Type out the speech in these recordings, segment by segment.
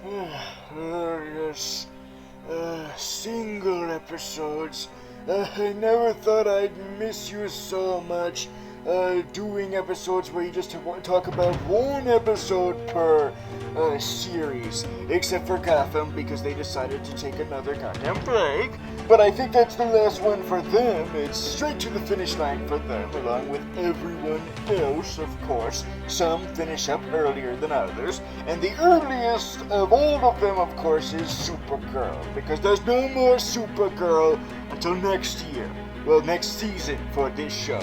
Yes. Single episodes. I never thought I'd miss you so much. Doing episodes where you just talk about one episode per series, except for Gotham because they decided to take another goddamn break. But I think that's the last one for them. It's straight to the finish line for them, along with everyone else, of course. Some finish up earlier than others, and the earliest of all of them, of course, is Supergirl, because there's no more Supergirl until next year. Well, next season for this show.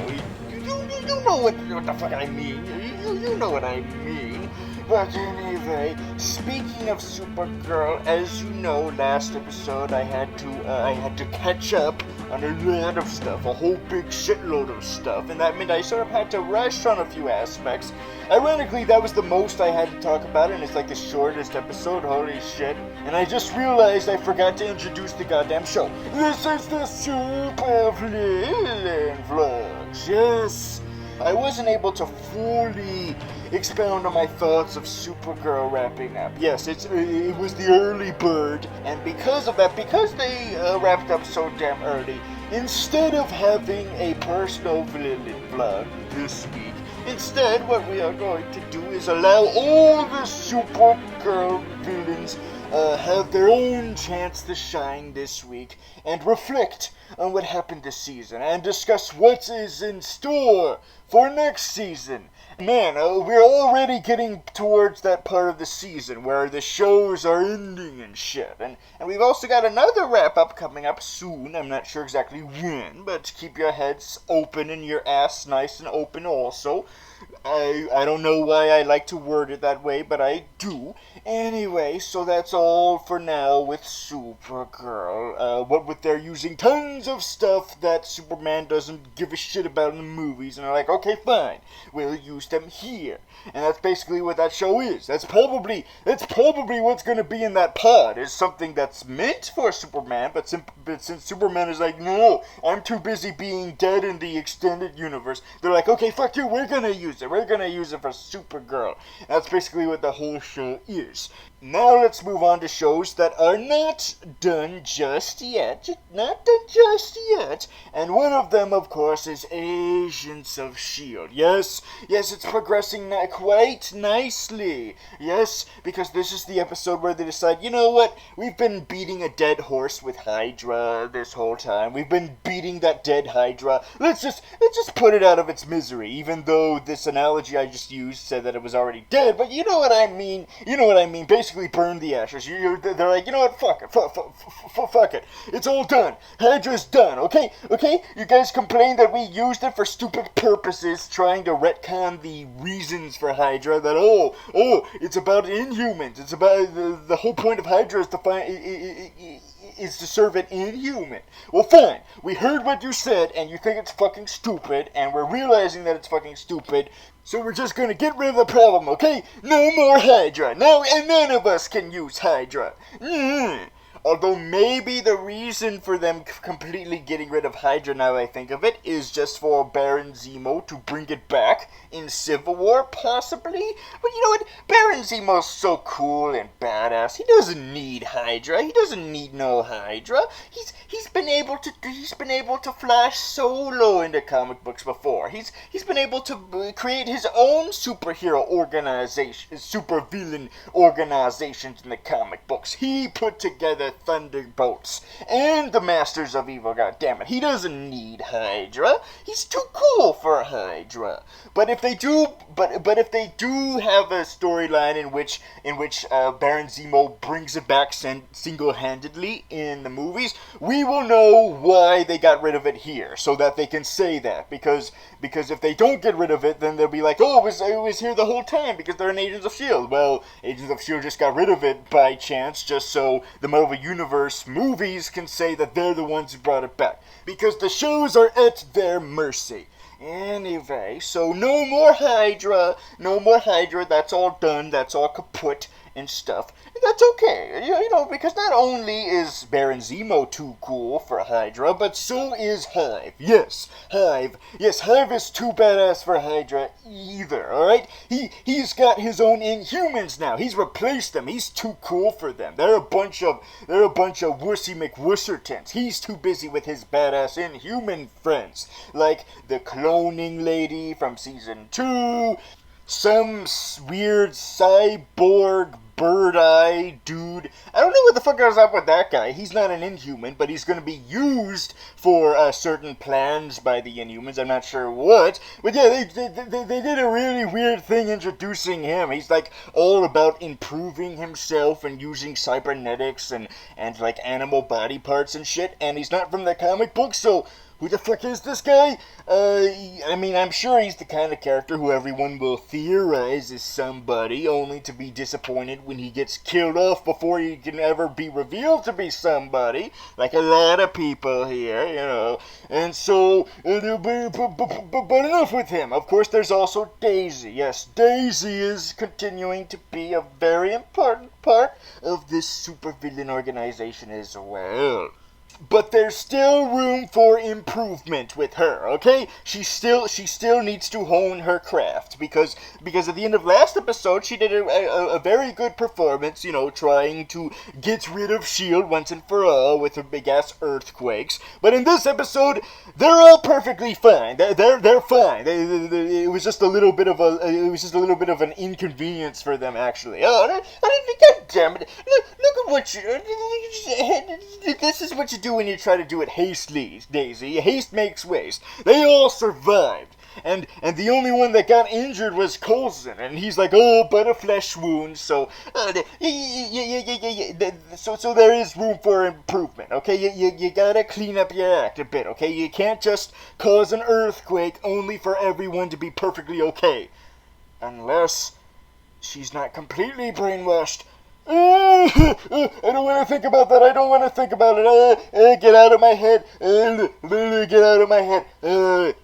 You know what the fuck I mean. You know what I mean. But anyway, speaking of Supergirl, as you know, last episode I had to catch up on a lot of stuff, a whole big shitload of stuff, and that meant I sort of had to rush on a few aspects. Ironically, that was the most I had to talk about, and it's like the shortest episode, holy shit. And I just realized I forgot to introduce the goddamn show. This is the Super Vlillain vlogs, yes! I wasn't able to fully expound on my thoughts of Supergirl wrapping up. Yes, it was the early bird, and because of that, because they wrapped up so damn early, instead of having a personal Vlillain vlog this week, instead what we are going to do is allow all the Supergirl villains have their own chance to shine this week and reflect on what happened this season and discuss what is in store for next season. Man, we're already getting towards that part of the season where the shows are ending and shit. And we've also got another wrap-up coming up soon. I'm not sure exactly when, but keep your heads open and your ass nice and open also. I don't know why I like to word it that way, but I do. Anyway, so that's all for now with Supergirl. What with they're using tons of stuff that Superman doesn't give a shit about in the movies, and they're like, okay, fine, we'll use them here. And that's basically what that show is. That's probably what's gonna be in that pod, is something that's meant for Superman, but since Superman is like, no, I'm too busy being dead in the extended universe, they're like, okay, fuck you, we're gonna use it. We're gonna use it for Supergirl. That's basically what the whole show is. Now let's move on to shows that are not done just yet. Not done just yet. And one of them, of course, is Agents of S.H.I.E.L.D. Yes, it's progressing quite nicely. Yes, because this is the episode where they decide, you know what? We've been beating a dead horse with Hydra this whole time. We've been beating that dead Hydra. Let's just put it out of its misery, even though this analogy I just used said that it was already dead, but you know what I mean. Basically burn the ashes. They're like, you know what, fuck it. It's all done. Hydra's done, okay? You guys complained that we used it for stupid purposes, trying to retcon the reasons for Hydra, that, it's about Inhumans. It's about, the whole point of Hydra is to find, is to serve an Inhuman. Well, fine. We heard what you said, and you think it's fucking stupid, and we're realizing that it's fucking stupid, so we're just gonna get rid of the problem, okay? No more Hydra. Now, and none of us can use Hydra. Although maybe the reason for them completely getting rid of Hydra, now I think of it, is just for Baron Zemo to bring it back in Civil War, possibly? But you know what? Baron Zemo's so cool and badass. He doesn't need Hydra. He doesn't need no Hydra. He's been able to flash solo in the comic books before. He's been able to create his own superhero organization, supervillain organizations in the comic books. He put together Thunderbolts and the Masters of Evil, goddammit. He doesn't need Hydra. He's too cool for Hydra. But if they do have a storyline in which Baron Zemo brings it back single-handedly in the movies, we will know why they got rid of it here, so that they can say that. Because if they don't get rid of it, then they'll be like, oh, it was here the whole time because they're in Agents of S.H.I.E.L.D. Well, Agents of S.H.I.E.L.D. just got rid of it by chance, just so the Marvel Universe movies can say that they're the ones who brought it back. Because the shows are at their mercy. Anyway, so no more Hydra, that's all done, that's all kaput, and stuff. And that's okay, because not only is Baron Zemo too cool for Hydra, but so is Hive. Yes, Hive is too badass for Hydra either, alright? He's got his own Inhumans now. He's replaced them. He's too cool for them. They're a bunch of wussy McWussertons. He's too busy with his badass Inhuman friends, like the cloning lady from season 2, some weird cyborg bird-eye dude. I don't know what the fuck is up with that guy. He's not an Inhuman, but he's going to be used for certain plans by the Inhumans. I'm not sure what. But yeah, they did a really weird thing introducing him. He's like all about improving himself and using cybernetics and like animal body parts and shit. And he's not from the comic book, so who the fuck is this guy? I mean, I'm sure he's the kind of character who everyone will theorize is somebody, only to be disappointed when he gets killed off before he can ever be revealed to be somebody, like a lot of people here, And so, but enough with him. Of course, there's also Daisy. Yes, Daisy is continuing to be a very important part of this supervillain organization as well. But there's still room for improvement with her, okay? She still needs to hone her craft, because at the end of last episode, she did a very good performance, trying to get rid of S.H.I.E.L.D. once and for all with her big-ass earthquakes. But in this episode, they're all perfectly fine. They're fine. It was just a little bit of an inconvenience for them, actually. Oh, God damn it! Look at what you. This is what you do when you try to do it hastily, Daisy. Haste makes waste. They all survived. And the only one that got injured was Coulson, and he's like, oh, but a flesh wound, so so there is room for improvement, okay? You gotta clean up your act a bit, okay? You can't just cause an earthquake only for everyone to be perfectly okay. Unless she's not completely brainwashed. I don't want to think about that. I don't want to think about it. Get out of my head. Get out of my head.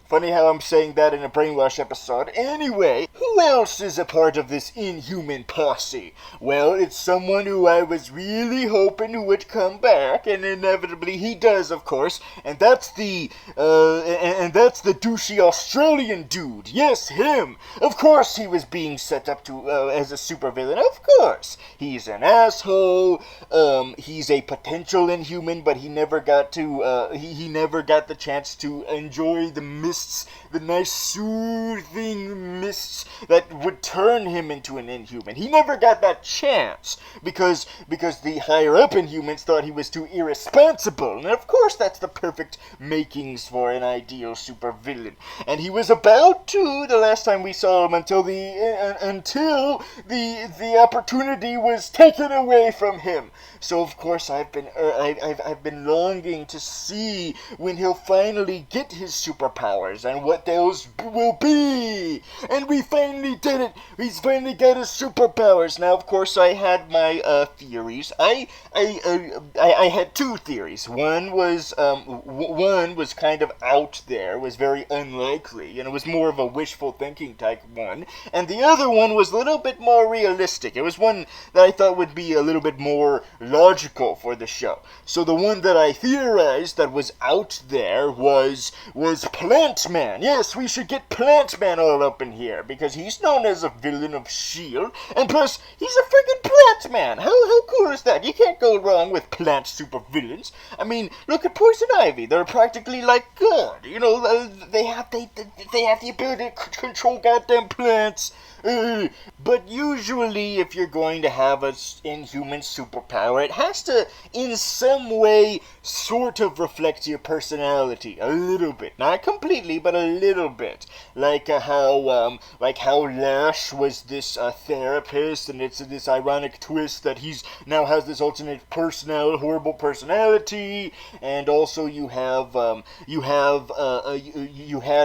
Funny how I'm saying that in a brainwash episode. Anyway, who else is a part of this Inhuman posse? Well, it's someone who I was really hoping would come back, and inevitably he does, of course. And that's the douchey Australian dude. Yes, him. Of course, he was being set up to as a supervillain. Of course, he's an asshole. He's a potential Inhuman, but he never got to. He never got the chance to enjoy the the nice soothing mists that would turn him into an Inhuman. He never got that chance because the higher up Inhumans thought he was too irresponsible. And of course that's the perfect makings for an ideal supervillain. And he was about to the last time we saw him until the opportunity was taken away from him. So of course I've been longing to see when he'll finally get his superpowers and what those will be. And we finally did it. He's finally got his superpowers. Now of course I had my theories. I had two theories. One was kind of out there, was very unlikely, and it was more of a wishful thinking type one. And the other one was a little bit more realistic. It was one that I thought would be a little bit more logical for the show. So the one that I theorized that was out there was Plant Man. Yes, we should get Plant Man all up in here, because he's known as a villain of S.H.I.E.L.D., and plus, he's a friggin' Plant Man. How cool is that? You can't go wrong with plant supervillains. I mean, look at Poison Ivy. They're practically like God. They have the ability to control goddamn plants. But usually, if you're going to have an Inhuman superpower, it has to, in some way, sort of reflect your personality a little bit. Not completely, but a little bit. Like how Lash was this therapist, and it's this ironic twist that he's now has this alternate horrible personality. And also, you had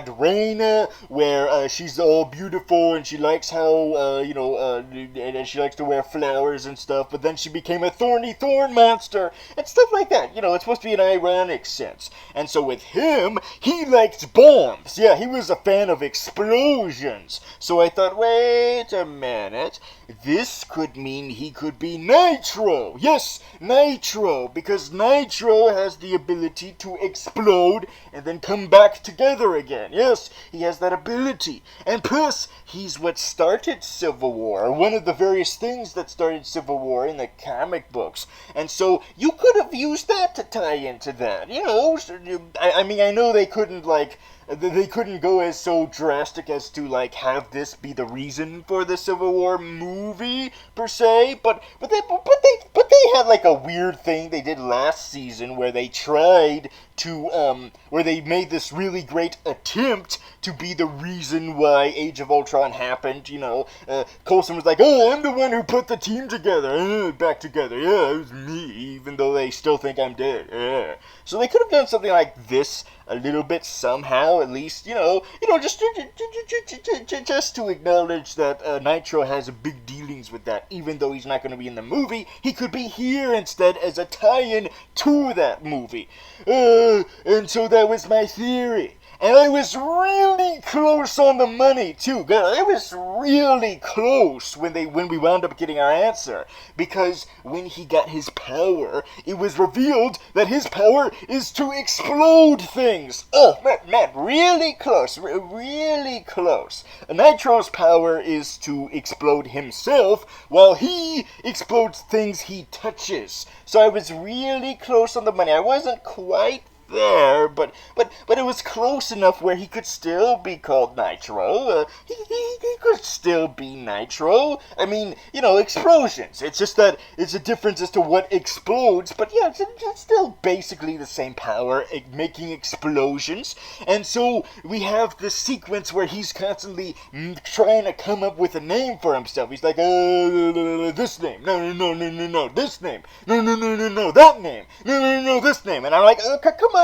Raina, where she's all beautiful and she likes likes how, and she likes to wear flowers and stuff, but then she became a thorny thorn monster, and stuff like that. It's supposed to be an ironic sense. And so with him, he liked bombs. Yeah, he was a fan of explosions. So I thought, wait a minute, this could mean he could be Nitro. Yes, Nitro, because Nitro has the ability to explode and then come back together again. Yes, he has that ability. And plus, he's what started Civil War, one of the various things that started Civil War in the comic books. And so you could have used that to tie into that. I know they couldn't, they couldn't go as so drastic as to have this be the reason for the Civil War movie per se, but they had a weird thing they did last season where they tried to where they made this really great attempt to be the reason why Age of Ultron happened. Coulson was like, "Oh, I'm the one who put the team together, back together. Yeah, it was me," even though they still think I'm dead. Yeah. So they could have done something like this a little bit somehow, at least, just to acknowledge that Nitro has big dealings with that. Even though he's not going to be in the movie, he could be here instead as a tie-in to that movie. And so that was my theory. And I was really close on the money, too. I was really close when we wound up getting our answer. Because when he got his power, it was revealed that his power is to explode things. Oh, man, really close. Really close. Nitro's power is to explode himself, while he explodes things he touches. So I was really close on the money. I wasn't quite there, but it was close enough where he could still be called Nitro. He could still be Nitro. I mean, explosions. It's just that it's a difference as to what explodes, but yeah, it's still basically the same power, making explosions. And so we have this sequence where he's constantly trying to come up with a name for himself. He's like, this name. No, this name. No, that name. No, this name. And I'm like, come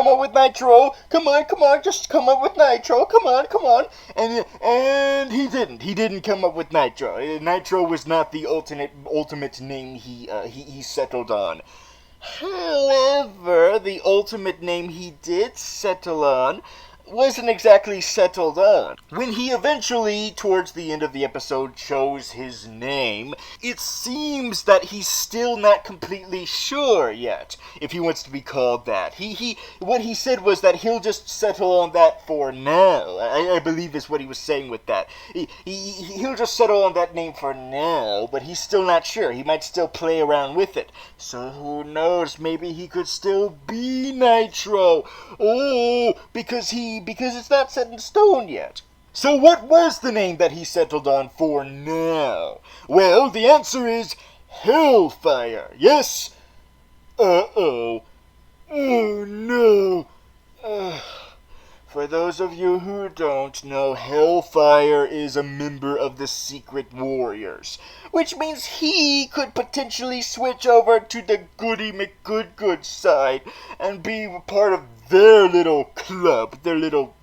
on with Nitro. Come on, just come up with Nitro. Come on. And he didn't come up with Nitro. Nitro was not the ultimate name he settled on. However, the ultimate name he did settle on wasn't exactly settled on. When he eventually, towards the end of the episode, chose his name, it seems that he's still not completely sure yet if he wants to be called that. What he said was that he'll just settle on that for now. I believe is what he was saying with that. He'll just settle on that name for now, but he's still not sure. He might still play around with it. So who knows? Maybe he could still be Nitro. Oh, because it's not set in stone yet. So what was the name that he settled on for now? Well, the answer is Hellfire. Yes? Uh-oh. Oh, no. For those of you who don't know, Hellfire is a member of the Secret Warriors, which means he could potentially switch over to the Goody McGoodgood side and be part of their little club, their little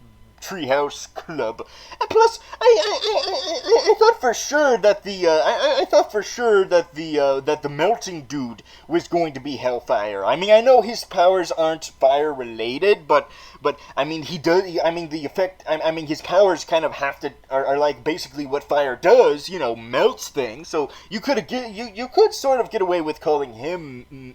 treehouse club. And plus, I thought for sure that the melting dude was going to be Hellfire. I mean, I know his powers aren't fire related, but I mean he does. I mean the effect. I mean his powers kind of are like basically what fire does. Melts things. So you could sort of get away with calling him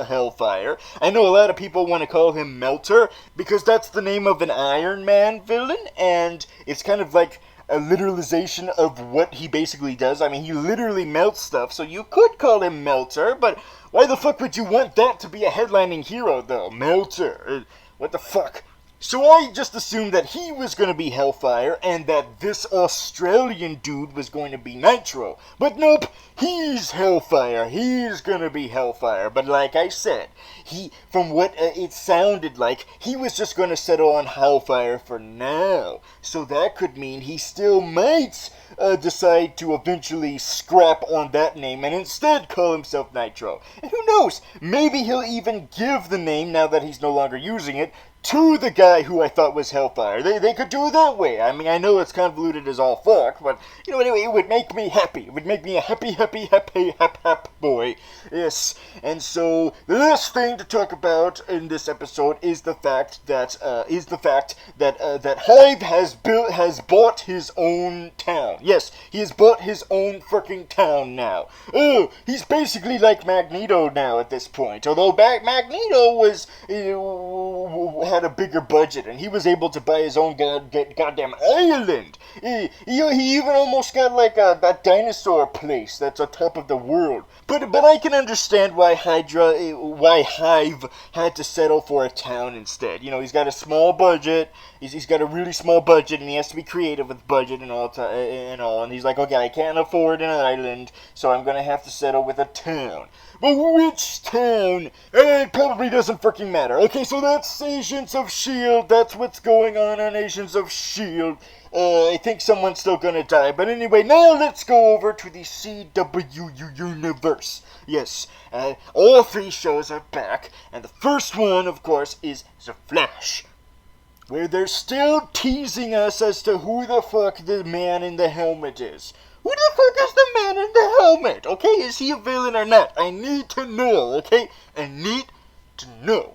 Hellfire. I know a lot of people want to call him Melter because that's the name of an Iron Man villain, and it's kind of like a literalization of what he basically does. I mean, he literally melts stuff, so you could call him Melter, but why the fuck would you want that to be a headlining hero, though? Melter. What the fuck? So I just assumed that he was going to be Hellfire and that this Australian dude was going to be Nitro. But nope, he's Hellfire. He's going to be Hellfire. But like I said, from what it sounded like, he was just going to settle on Hellfire for now. So that could mean he still might decide to eventually scrap on that name and instead call himself Nitro. And who knows, maybe he'll even give the name, now that he's no longer using it, to the guy who I thought was Hellfire. They could do it that way. I mean, I know it's convoluted as all fuck, but, anyway, it would make me happy. It would make me a happy boy. Yes, and so, the last thing to talk about in this episode is the fact that Hive has bought his own town. Yes, he has bought his own freaking town now. Oh, he's basically like Magneto now at this point, although Magneto had a bigger budget, and he was able to buy his own goddamn island. He even almost got like that dinosaur place that's on top of the world. But I can understand why Hive had to settle for a town instead. He's got a small budget. He's got a really small budget, and he has to be creative with budget and all. And he's like, okay, I can't afford an island, so I'm gonna have to settle with a town. But which town? It probably doesn't freaking matter. Okay, so that's Agents of S.H.I.E.L.D. That's what's going on Agents of S.H.I.E.L.D. I think someone's still gonna die. But anyway, now let's go over to the CW universe. Yes, all three shows are back. And the first one, of course, is The Flash, where they're still teasing us as to who the fuck the man in the helmet is. Who the fuck is the man in the helmet? Okay, is he a villain or not? I need to know, okay? I need to know.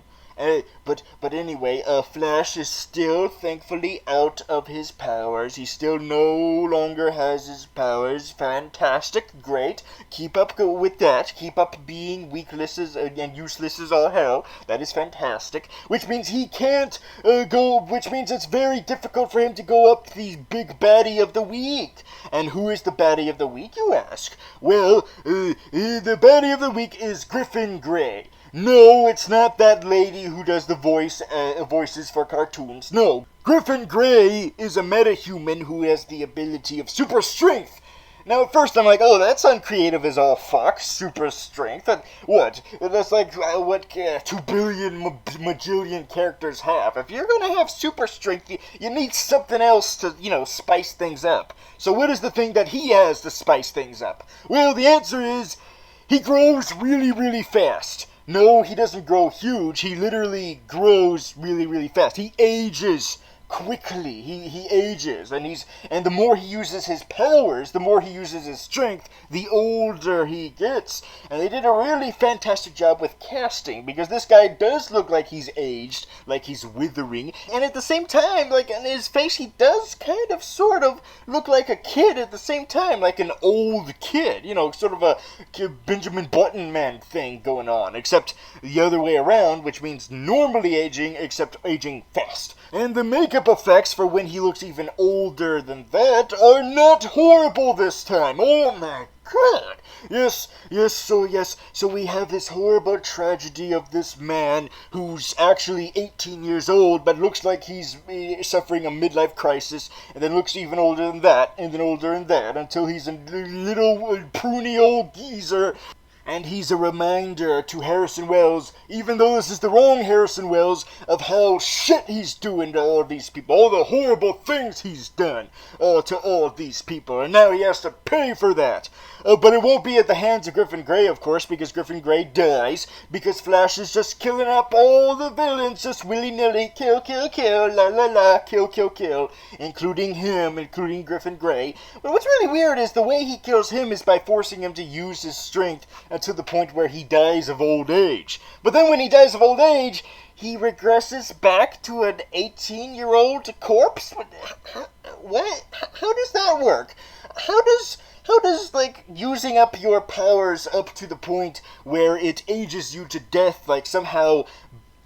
But anyway, Flash is still thankfully out of his powers. He still no longer has his powers. Fantastic, great. Keep up with that. Keep up being weakless and useless as all hell. That is fantastic. Which means he can't which means it's very difficult for him to go up to the big baddie of the week. And who is the baddie of the week, you ask? Well, the baddie of the week is Griffin Grey. No, it's not that lady who does the voices for cartoons. No, Griffin Grey is a metahuman who has the ability of super strength. Now, at first I'm like, oh, that's uncreative as all fuck, super strength. What? That's like what 2 billion majillion characters have. If you're gonna have super strength, you need something else to, spice things up. So what is the thing that he has to spice things up? Well, the answer is, he grows really, really fast. No, he doesn't grow huge. He literally grows really, really fast. He ages quickly. He ages, and the more he uses his powers, the more he uses his strength, the older he gets. And they did a really fantastic job with casting, because this guy does look like he's aged, like he's withering, and at the same time, like in his face, he does kind of sort of look like a kid at the same time, like an old kid, sort of a Benjamin Button man thing going on, except the other way around, which means normally aging, except aging fast. And the makeup effects for when he looks even older than that are not horrible this time. Oh my god. Yes, so we have this horrible tragedy of this man who's actually 18 years old, but looks like he's suffering a midlife crisis, and then looks even older than that, and then older than that, until he's a little pruny old geezer. And he's a reminder to Harrison Wells, even though this is the wrong Harrison Wells, of how shit he's doing to all these people, all the horrible things he's done to all these people, and now he has to pay for that. But it won't be at the hands of Griffin Grey, of course, because Griffin Grey dies, because Flash is just killing up all the villains, just willy-nilly, kill, la la la, kill, including him, including Griffin Grey. But what's really weird is the way he kills him is by forcing him to use his strength to the point where he dies of old age. But then when he dies of old age, he regresses back to an 18-year-old corpse? What? How does that work? How does like using up your powers up to the point where it ages you to death like somehow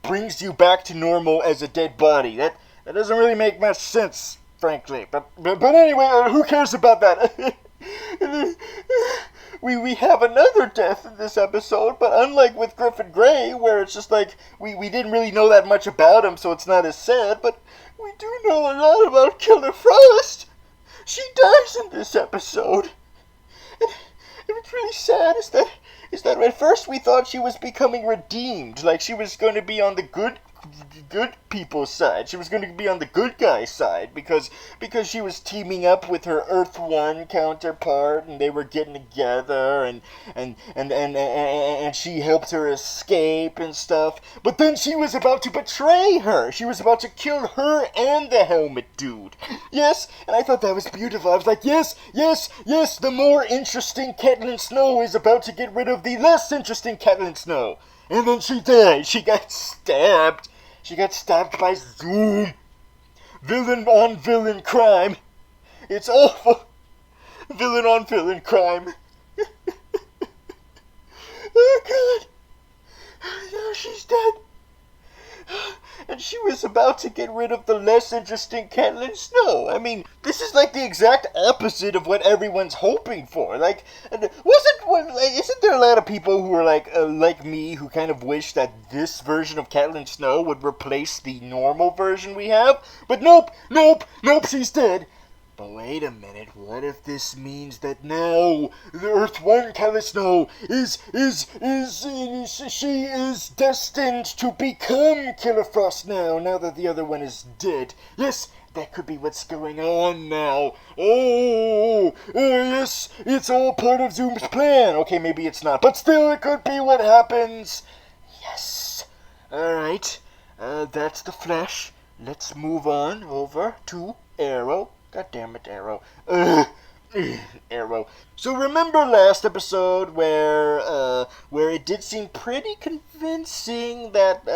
brings you back to normal as a dead body? That doesn't really make much sense, frankly. But anyway, who cares about that? We have another death in this episode, but unlike with Griffin Grey, where it's just like we didn't really know that much about him, so it's not as sad, but we do know a lot about Killer Frost. She dies in this episode. And what's really sad is that at first we thought she was becoming redeemed, like she was going to be on the good good people's side. She was going to be on the good guy side because she was teaming up with her Earth One counterpart, and they were getting together, and she helped her escape and stuff. But then she was about to betray her. She was about to kill her and the helmet dude. Yes, and I thought that was beautiful. I was like, yes, the more interesting Catelyn Snow is about to get rid of the less interesting Catelyn Snow. And then she died. She got stabbed. She got stabbed by Zoom. Villain on villain crime. It's awful. Villain on villain crime. Oh, God. Now she's dead. And she was about to get rid of the less interesting Catelyn Snow. I mean, this is like the exact opposite of what everyone's hoping for. Like, isn't there a lot of people who are like me, who kind of wish that this version of Catelyn Snow would replace the normal version we have? But nope, she's dead. But wait a minute, what if this means that now the Earth One Catelyn Snow she is destined to become Killer Frost now that the other one is dead? Yes, that could be what's going on now. Oh, yes, it's all part of Zoom's plan. Okay, maybe it's not, but still it could be what happens. Yes. Alright, that's the Flash. Let's move on over to Arrow. God damn it, Arrow. Arrow. So remember last episode where it did seem pretty convincing that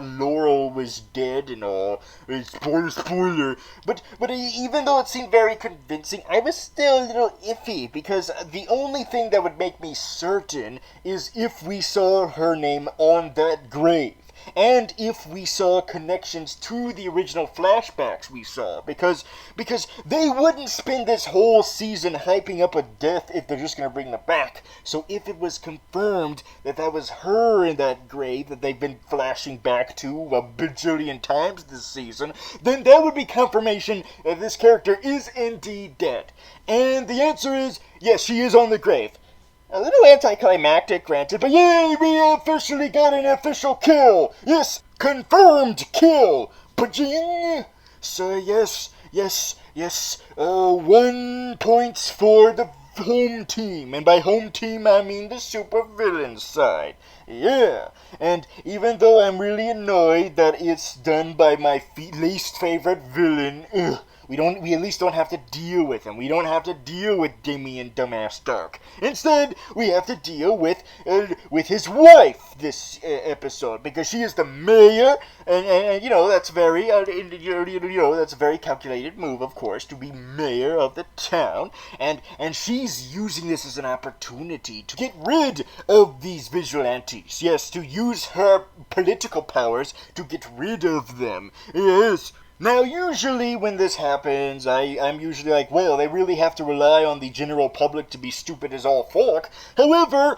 Laurel was dead and all. Spoiler. But even though it seemed very convincing, I was still a little iffy, because the only thing that would make me certain is if we saw her name on that grave. And if we saw connections to the original flashbacks we saw, because they wouldn't spend this whole season hyping up a death if they're just going to bring them back. So if it was confirmed that was her in that grave that they've been flashing back to a bajillion times this season, then that would be confirmation that this character is indeed dead. And the answer is, yes, she is on the grave. A little anticlimactic, granted, but yay, we officially got an official kill! Yes, confirmed kill! Pajing! So yes, 1 point for the home team, and by home team I mean the supervillain side. Yeah, and even though I'm really annoyed that it's done by my least favorite villain, we at least don't have to deal with him. We don't have to deal with Damien Dumbass Dark. Instead, we have to deal with his wife this episode, because she is the mayor, and that's very that's a very calculated move, of course, to be mayor of the town, and she's using this as an opportunity to get rid of these vigilantes. Yes, to use her political powers to get rid of them. Yes. Now, usually when this happens, I'm usually like, well, they really have to rely on the general public to be stupid as all fuck. However,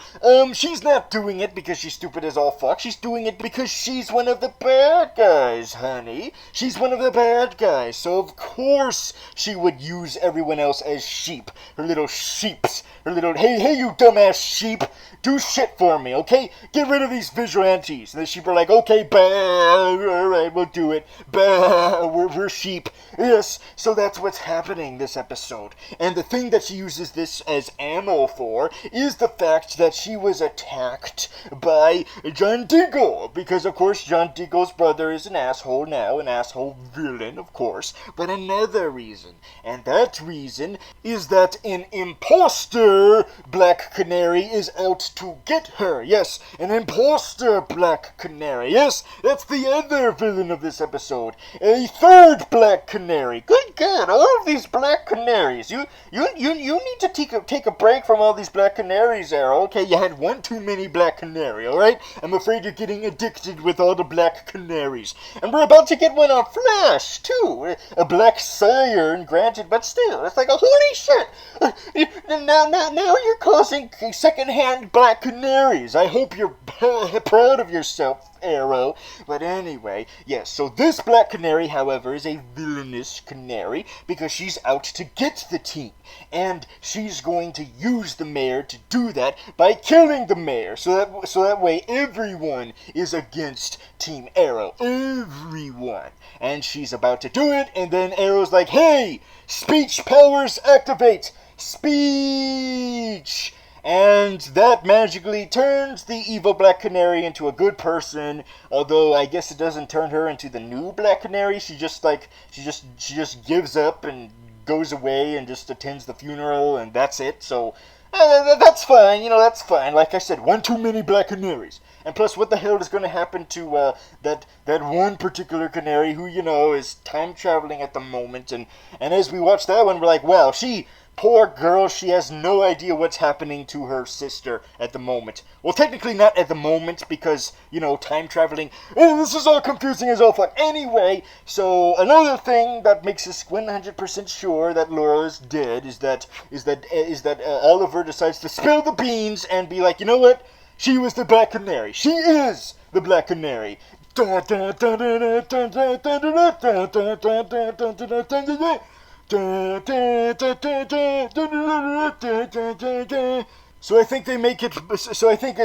she's not doing it because she's stupid as all fuck. She's doing it because she's one of the bad guys, honey. She's one of the bad guys, so of course she would use everyone else as sheep. Her little sheeps. Her little, hey, you dumbass sheep. Do shit for me, okay? Get rid of these vigilantes. And the sheep are like, okay, bah, alright, we'll do it. Bah, we're sheep. Yes, so that's what's happening this episode. And the thing that she uses this as ammo for is the fact that she was attacked by John Diggle. Because, of course, John Diggle's brother is an asshole now, an asshole villain, of course. But another reason, and that reason is that an imposter Black Canary is out to get her. Yes, an imposter Black Canary. Yes, that's the other villain of this episode. A third Black Canary. Good God, all of these Black Canaries. You need to take a break from all these Black Canaries, Arrow. Okay, you had one too many Black Canary, alright? I'm afraid you're getting addicted with all the Black Canaries. And we're about to get one on Flash, too. A Black Siren, granted, but still, it's like, holy shit! Now you're causing secondhand Black Canaries. I hope you're proud of yourself, Arrow. But anyway, yes, so this Black Canary, however, is a villainous canary because she's out to get the team. And she's going to use the mayor to do that by killing the mayor. So that way everyone is against Team Arrow. Everyone. And she's about to do it, and then Arrow's like, hey, speech powers activate. Speech! And that magically turns the evil Black Canary into a good person. Although I guess it doesn't turn her into the new Black Canary. She just gives up and goes away and just attends the funeral, and that's it. So that's fine. That's fine. Like I said, one too many Black Canaries. And plus, what the hell is going to happen to that one particular canary who, is time traveling at the moment? And as we watch that one, we're like, wow, poor girl, she has no idea what's happening to her sister at the moment. Well, technically not at the moment because, time traveling. This is all confusing as all fuck. Anyway, so another thing that makes us 100% sure that Laura is dead is that Oliver decides to spill the beans and be like, you know what? She was the Black Canary. She is the Black Canary. So I think they make it. So I think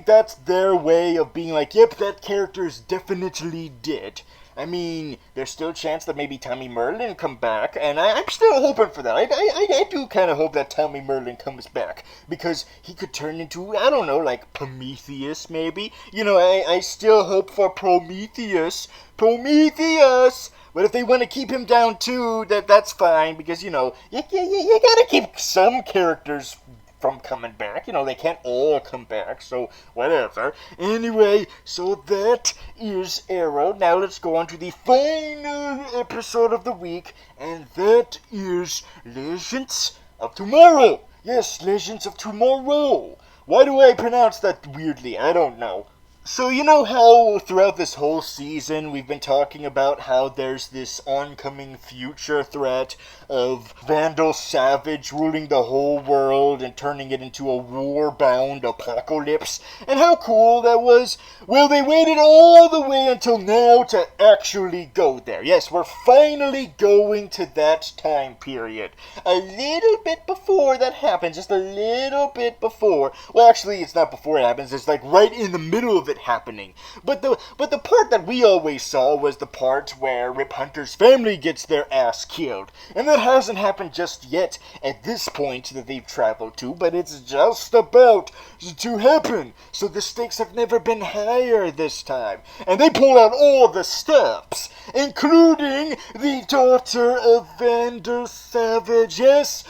that's their way of being like, yep, that character is definitely dead. I mean, there's still a chance that maybe Tommy Merlin come back, and I'm still hoping for that. I do kind of hope that Tommy Merlin comes back, because he could turn into, I don't know, like Prometheus, maybe? I still hope for Prometheus! But if they want to keep him down too, that's fine, because, you gotta keep some characters from coming back. They can't all come back, so whatever. Anyway, so that is Arrow. Now let's go on to the final episode of the week, and that is Legends of Tomorrow. Yes, Legends of Tomorrow. Why do I pronounce that weirdly? I don't know. So you know how throughout this whole season we've been talking about how there's this oncoming future threat of Vandal Savage ruling the whole world and turning it into a war-bound apocalypse, and how cool that was? Well, they waited all the way until now to actually go there. Yes, we're finally going to that time period. A little bit before that happens, just a little bit before. Well, actually, it's not before it happens, it's like right in the middle of it happening. But the part that we always saw was the part where Rip Hunter's family gets their ass killed. And that hasn't happened just yet at this point that they've traveled to, but it's just about to happen. So the stakes have never been higher this time. And they pull out all the stops, including the daughter of Vandal Savage. Yes,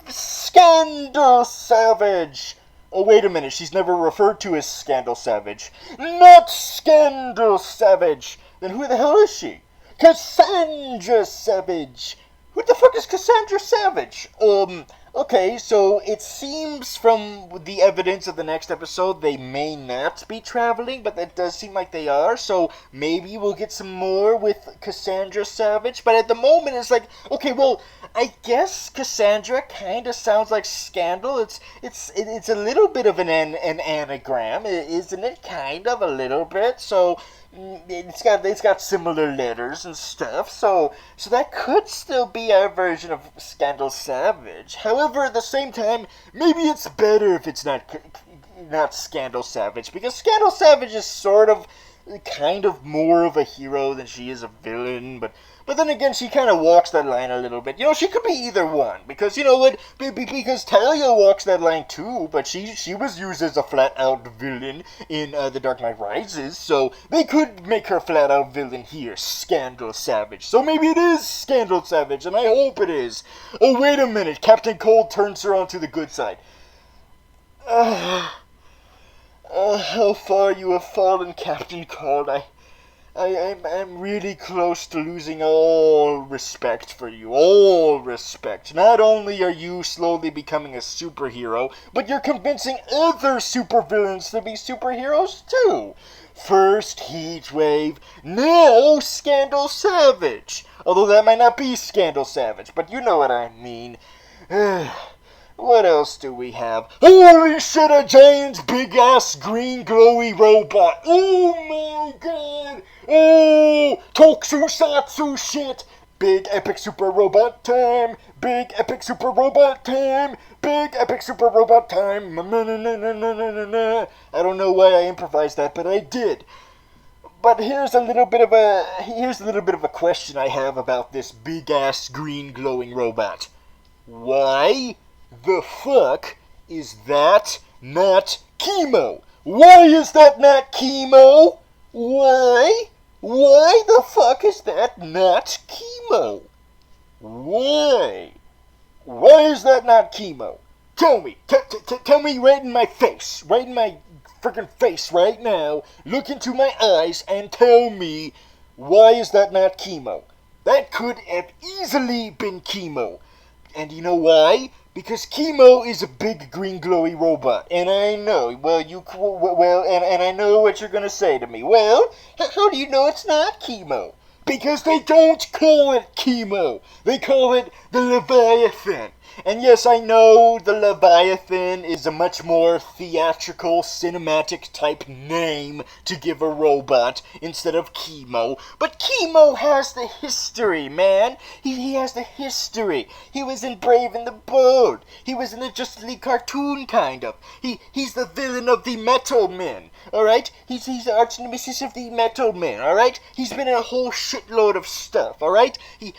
Scandal Savage. Oh, wait a minute, she's never referred to as Scandal Savage. Not Scandal Savage! Then who the hell is she? Cassandra Savage! Who the fuck is Cassandra Savage? Okay, so it seems from the evidence of the next episode they may not be traveling, but that does seem like they are, so maybe we'll get some more with Cassandra Savage, but at the moment it's like, okay, well, I guess Cassandra kind of sounds like Scandal. It's a little bit of an anagram, isn't it? Kind of, a little bit, so it's got similar letters and stuff, so that could still be our version of Scandal Savage. However, at the same time, maybe it's better if it's not Scandal Savage, because Scandal Savage is kind of more of a hero than she is a villain, but then again, she kind of walks that line a little bit. She could be either one, because, you know what, because Talia walks that line too, but she was used as a flat-out villain in The Dark Knight Rises, so they could make her flat-out villain here, Scandal Savage. So maybe it is Scandal Savage, and I hope it is. Oh, wait a minute, Captain Cold turns her onto the good side. How far you have fallen, Captain Cold. I'm really close to losing all respect for you. All respect. Not only are you slowly becoming a superhero, but you're convincing other supervillains to be superheroes too. First Heatwave, now Scandal Savage. Although that might not be Scandal Savage, but you know what I mean. What else do we have? Holy shit, a giant big-ass green glowy robot. Oh my god. Oh, tokusatsu shit. Big epic super robot time. Big epic super robot time. Big epic super robot time. I don't know why I improvised that, but I did. But here's a little bit of a question I have about this big-ass green glowing robot. Why the fuck is that not chemo? Why is that not chemo? Why? Why the fuck is that not chemo? Why? Why is that not chemo? Tell me. Tell me right in my face. Right in my freaking face right now. Look into my eyes and tell me, why is that not chemo? That could have easily been chemo. And you know why? Because chemo is a big green glowy robot. And I know, and I know what you're gonna say to me. Well, how do you know it's not chemo? Because they don't call it chemo. They call it the Leviathan. And yes, I know the Leviathan is a much more theatrical, cinematic type name to give a robot instead of chemo. But chemo has the history, man. He has the history. He was in Brave and the Bold. He was in the Justice League cartoon, kind of. He's the villain of the Metal Men, alright? He's the arch nemesis of the Metal Men, alright? He's been in a whole shitload of stuff, alright?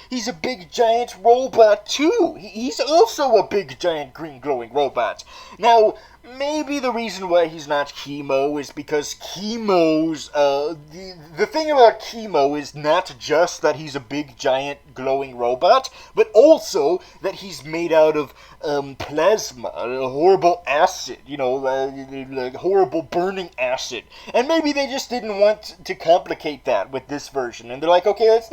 He's a big giant robot, too. He's also a big giant green glowing robot. Now, maybe the reason why he's not chemo is because chemo's, the thing about chemo is not just that he's a big giant glowing robot, but also that he's made out of, plasma, a horrible acid, like horrible burning acid. And maybe they just didn't want to complicate that with this version, and they're like, okay, let's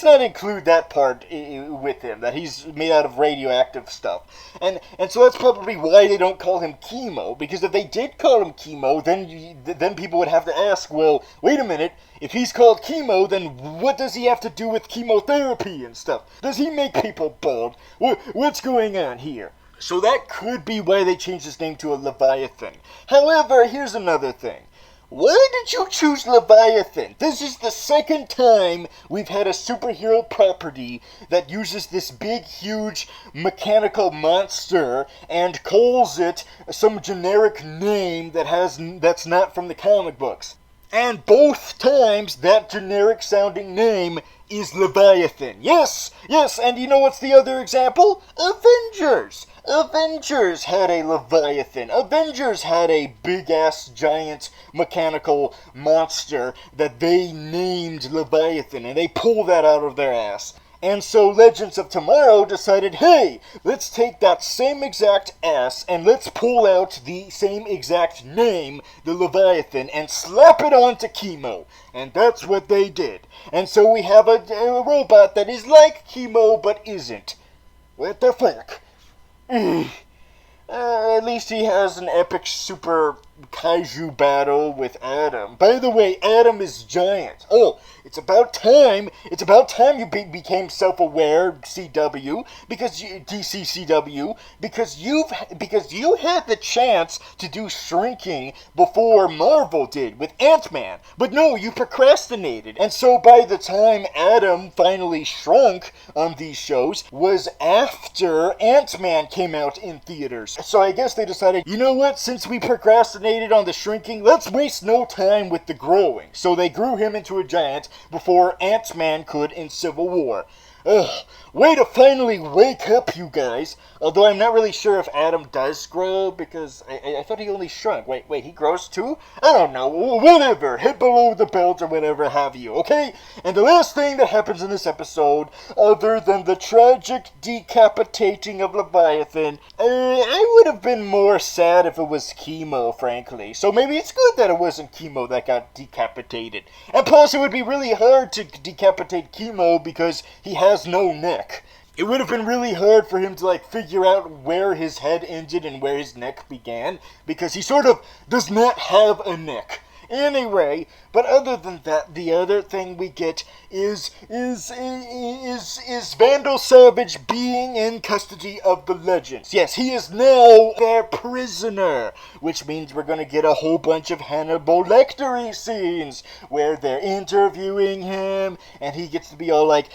not include that part with him, that he's made out of radioactive stuff. And so that's probably why they don't call him chemo, because if they did call him chemo, then people would have to ask, well, wait a minute, if he's called chemo, then what does he have to do with chemotherapy and stuff? Does he make people bald? What's going on here? So that could be why they changed his name to a Leviathan. However, here's another thing. Why did you choose Leviathan? This is the second time we've had a superhero property that uses this big, huge mechanical monster and calls it some generic name that's not from the comic books. And both times that generic sounding name is Leviathan. Yes, and you know what's the other example? Avengers. Avengers had a Leviathan. Avengers had a big-ass giant mechanical monster that they named Leviathan, and they pulled that out of their ass. And so Legends of Tomorrow decided, hey, let's take that same exact ass and let's pull out the same exact name, the Leviathan, and slap it onto chemo. And that's what they did. And so we have a robot that is like chemo but isn't. What the fuck? At least he has an epic super kaiju battle with Adam. By the way, Adam is giant. Oh, it's about time you became self-aware, CW, DC CW, because you had the chance to do shrinking before Marvel did with Ant-Man. But no, you procrastinated. And so by the time Adam finally shrunk on these shows was after Ant-Man came out in theaters. So I guess they decided, you know what, since we procrastinated on the shrinking, let's waste no time with the growing. So they grew him into a giant before Ant-Man could in Civil War. Ugh, way to finally wake up, you guys. Although I'm not really sure if Adam does grow, because I thought he only shrunk. Wait, he grows too? I don't know, whatever. Head below the belt or whatever have you, okay? And the last thing that happens in this episode, other than the tragic decapitating of Leviathan, I would have been more sad if it was chemo, frankly. So maybe it's good that it wasn't chemo that got decapitated. And plus, it would be really hard to decapitate chemo because he has no neck. It would have been really hard for him to, figure out where his head ended and where his neck began, because he sort of does not have a neck. Anyway, but other than that, the other thing we get is Vandal Savage being in custody of the Legends. Yes, he is now their prisoner, which means we're gonna get a whole bunch of Hannibal Lecter-y scenes where they're interviewing him, and he gets to be all like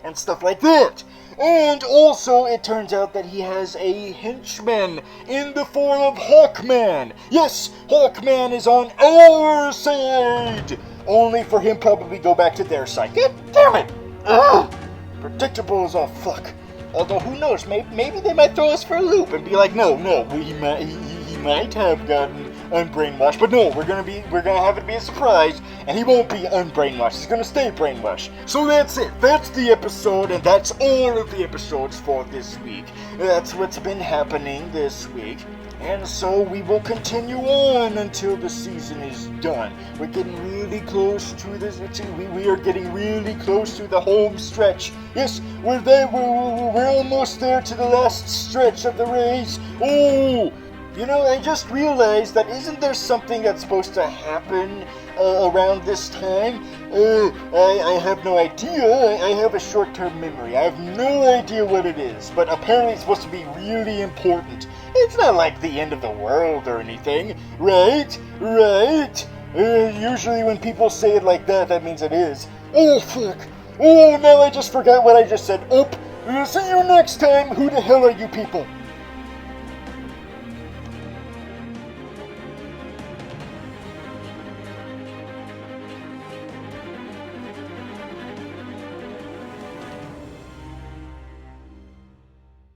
and stuff like that. And also, it turns out that he has a henchman in the form of Hawkman. Yes, Hawkman is on our side. Only for him probably go back to their side. God damn it! Ugh! Predictable as all fuck. Although, who knows? Maybe they might throw us for a loop and be like, no, he might have gotten unbrainwashed, but no, we're gonna have it be a surprise, and he won't be unbrainwashed. He's gonna stay brainwashed. So that's it. That's the episode, and that's all of the episodes for this week. That's what's been happening this week. And so we will continue on until the season is done. We're getting really close to this. We are getting really close to the home stretch. Yes, we're there. We're almost there to the last stretch of the race. Oh! You know, I just realized that isn't there something that's supposed to happen around this time? I have no idea. I have a short-term memory. I have no idea what it is, but apparently it's supposed to be really important. It's not like the end of the world or anything, right? Right? Usually when people say it like that, that means it is. Oh, fuck. Oh, now I just forgot what I just said. See you next time. Who the hell are you people?